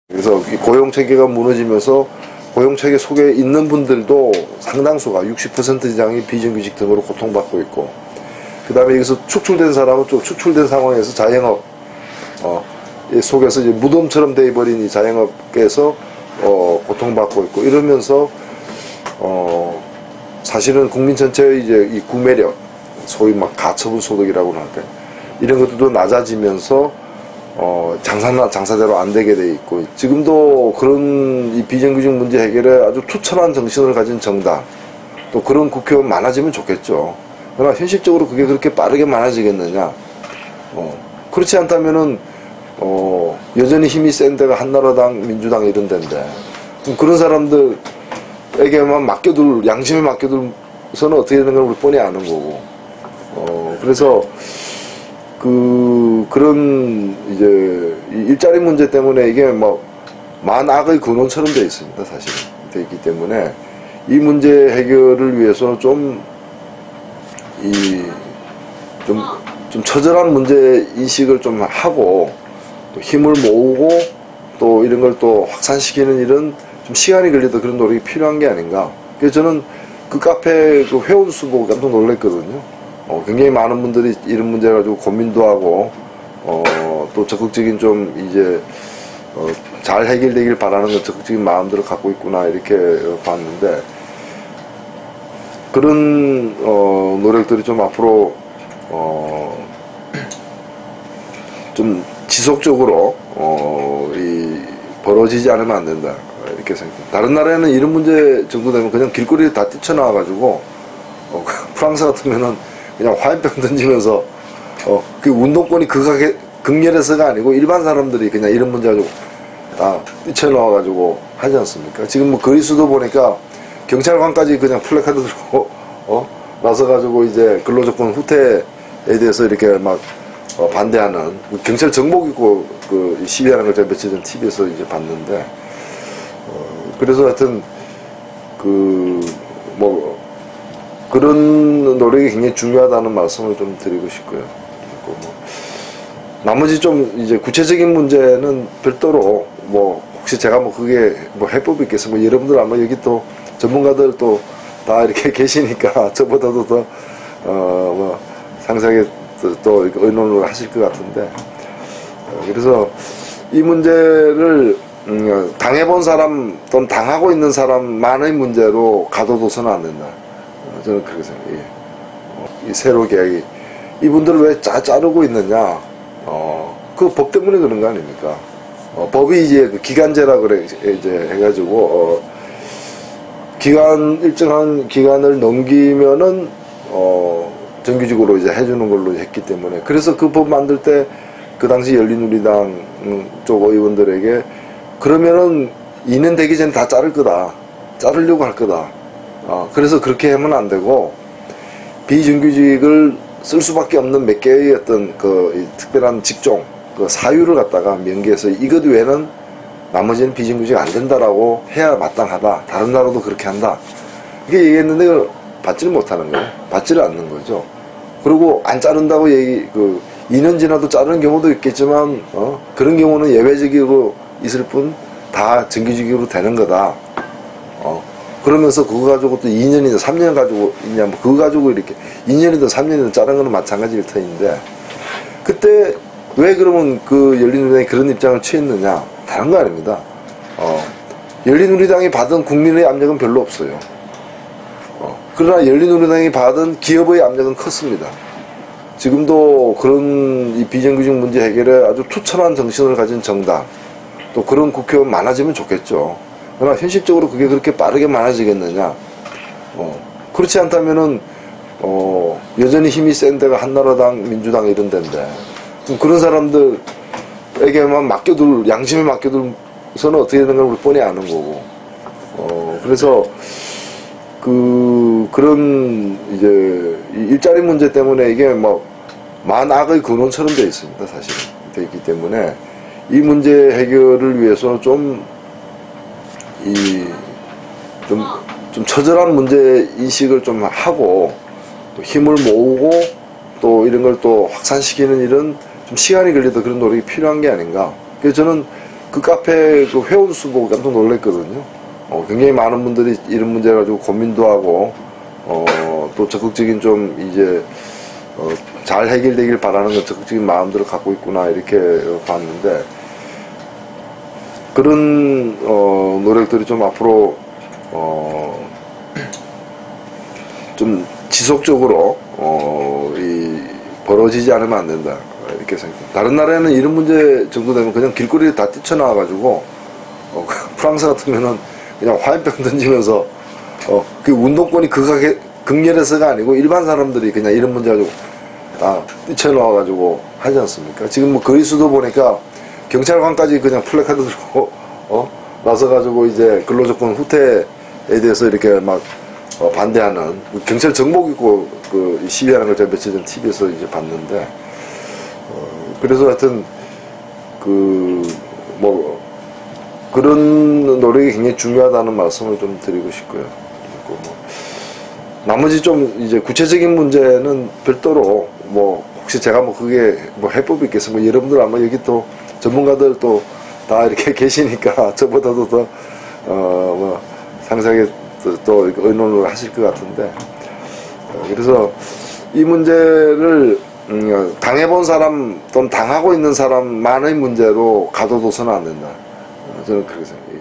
그래서 이 고용체계가 무너지면서 고용체계 속에 있는 분들도 상당수가 60% 이상이 비정규직 등으로 고통받고 있고, 그 다음에 여기서 축출된 사람은 또 축출된 상황에서 자영업 속에서 이제 무덤처럼 돼버린 이 자영업계에서 고통받고 있고, 이러면서 사실은 국민 전체의 이제 이 구매력, 소위 막 가처분 소득이라고 할까요, 이런 것들도 낮아지면서 장사대로 안 되게 돼 있고, 지금도 그런 이 비정규직 문제 해결에 아주 투철한 정신을 가진 정당, 또 그런 국회의원 많아지면 좋겠죠. 그러나 현실적으로 그게 그렇게 빠르게 많아지겠느냐? 그렇지 않다면은 여전히 힘이 센 데가 한나라당, 민주당 이런 데인데, 그런 사람들에게만 양심에 맡겨둘서는 어떻게 되는 걸 우리 뻔히 아는 거고. 그래서 그런 이제 일자리 문제 때문에 이게 뭐 만악의 근원처럼 되어 있습니다. 사실 되어 있기 때문에 이 문제 해결을 위해서는 좀 처절한 문제 인식을 좀 하고, 또 힘을 모으고, 또 이런 걸 또 확산시키는 일은 좀 시간이 걸려도 그런 노력이 필요한 게 아닌가. 그래서 저는 그 카페 그 회원 수 보고 깜짝 놀랐거든요. 굉장히 많은 분들이 이런 문제 가지고 고민도 하고, 또 적극적인 좀 이제 잘 해결되길 바라는 건 적극적인 마음들을 갖고 있구나, 이렇게 봤는데, 그런 노력들이 좀 앞으로 좀 지속적으로 벌어지지 않으면 안 된다, 이렇게 생각합니다. 다른 나라에는 이런 문제 정도 되면 그냥 길거리에 다 뛰쳐나와가지고 프랑스 같으면은 그냥 화염병 던지면서 그 운동권이 극렬해서가 아니고 일반 사람들이 그냥 이런 문제 가지고 다 뛰쳐나와가지고 하지 않습니까? 지금 뭐 그리스도 보니까 경찰관까지 그냥 플래카드 들고 나서가지고 이제 근로조건 후퇴에 대해서 이렇게 막 반대하는, 경찰 정복 입고 그 시위하는 걸 제가 며칠 전 TV에서 이제 봤는데, 그래서 하여튼 그런 노력이 굉장히 중요하다는 말씀을 좀 드리고 싶고요. 나머지 좀 이제 구체적인 문제는 별도로 혹시 제가 그게 해법이 있겠어요? 여러분들 아마 여기 또 전문가들 또 다 이렇게 계시니까 저보다도 더 상세하게 또 의논을 하실 것 같은데, 그래서 이 문제를 당해본 사람 또는 당하고 있는 사람만의 문제로 가둬둬서는 안 된다, 저는 그렇게 생각해요. 이 세로 계약이 이분들을 왜 자르고 있느냐, 그 법 때문에 그런 거 아닙니까? 법이 이제 그 기간제라 그래 이제 해가지고 일정한 기간을 넘기면은 정규직으로 이제 해주는 걸로 했기 때문에, 그래서 그 법 만들 때 그 당시 열린우리당 쪽 의원들에게 그러면은 2년 되기 전에 다 자르려고 할 거다. 그래서 그렇게 하면 안 되고 비정규직을 쓸 수밖에 없는 몇 개의 어떤 특별한 직종, 사유를 갖다가 명기해서 이것 외에는 나머지는 비정규직 안 된다라고 해야 마땅하다. 다른 나라도 그렇게 한다. 이렇게 얘기했는데 그걸 받지를 못하는 거예요. 받지를 않는 거죠. 그리고 안 자른다고 2년 지나도 자르는 경우도 있겠지만, 그런 경우는 예외적으로 있을 뿐 다 정규직으로 되는 거다. 그러면서 그거 가지고 또 2년이나 3년 가지고 있냐, 그거 가지고 이렇게 2년이든 3년이든 자른 거는 마찬가지일 터인데, 그때 왜 그러면 그 열린우리당이 그런 입장을 취했느냐? 다른 거 아닙니다. 열린우리당이 받은 국민의 압력은 별로 없어요. 그러나 열린우리당이 받은 기업의 압력은 컸습니다. 지금도 그런 이 비정규직 문제 해결에 아주 투철한 정신을 가진 정당, 또 그런 국회의원 많아지면 좋겠죠. 그러나 현실적으로 그게 그렇게 빠르게 많아지겠느냐? 그렇지 않다면은 여전히 힘이 센 데가 한나라당, 민주당 이런 데인데, 그런 사람들에게만 양심에 맡겨둘서는 어떻게 되는 걸 우리 뻔히 아는 거고. 그래서 그런 이제 일자리 문제 때문에 이게 만악의 근원처럼 되어 있습니다. 사실 되어 있기 때문에 이 문제 해결을 위해서는 좀 처절한 문제 인식을 좀 하고, 또 힘을 모으고, 또 이런 걸 또 확산시키는 일은 좀 시간이 걸려도 그런 노력이 필요한 게 아닌가. 그래서 저는 그 카페 그 회원 수 보고 깜짝 놀랐거든요. 굉장히 많은 분들이 이런 문제 가지고 고민도 하고 또 적극적인 좀 이제 잘 해결되길 바라는 건 적극적인 마음들을 갖고 있구나 이렇게 봤는데, 그런 노력들이 좀 앞으로 좀 지속적으로 벌어지지 않으면 안 된다 이렇게 생각합니다. 다른 나라에는 이런 문제 정도 되면 그냥 길거리에 다 뛰쳐나와가지고 프랑스 같으면은 그냥 화염병 던지면서 그 운동권이 극렬해서가 아니고 일반 사람들이 그냥 이런 문제 가지고 다 뛰쳐나와가지고 하지 않습니까? 지금 뭐 그리스도 보니까 경찰관까지 그냥 플래카드 들고 나서가지고 이제 근로조건 후퇴에 대해서 이렇게 막 반대하는, 경찰 정복 입고 그 시위하는 걸 제가 며칠 전 TV에서 이제 봤는데, 그래서 하여튼 뭐 그런 노력이 굉장히 중요하다는 말씀을 좀 드리고 싶고요. 그리고 뭐 나머지 좀 이제 구체적인 문제는 별도로 뭐 혹시 제가 뭐 그게 뭐 해법이 있겠습니까? 뭐 여러분들 아마 여기 또 전문가들 또 다 이렇게 계시니까 저보다도 더 뭐 상세하게 또 의논을 하실 것 같은데, 그래서 이 문제를 당해본 사람 또는 당하고 있는 사람만의 문제로 가둬둬서는 안 된다. 저는 그렇게 생각해요.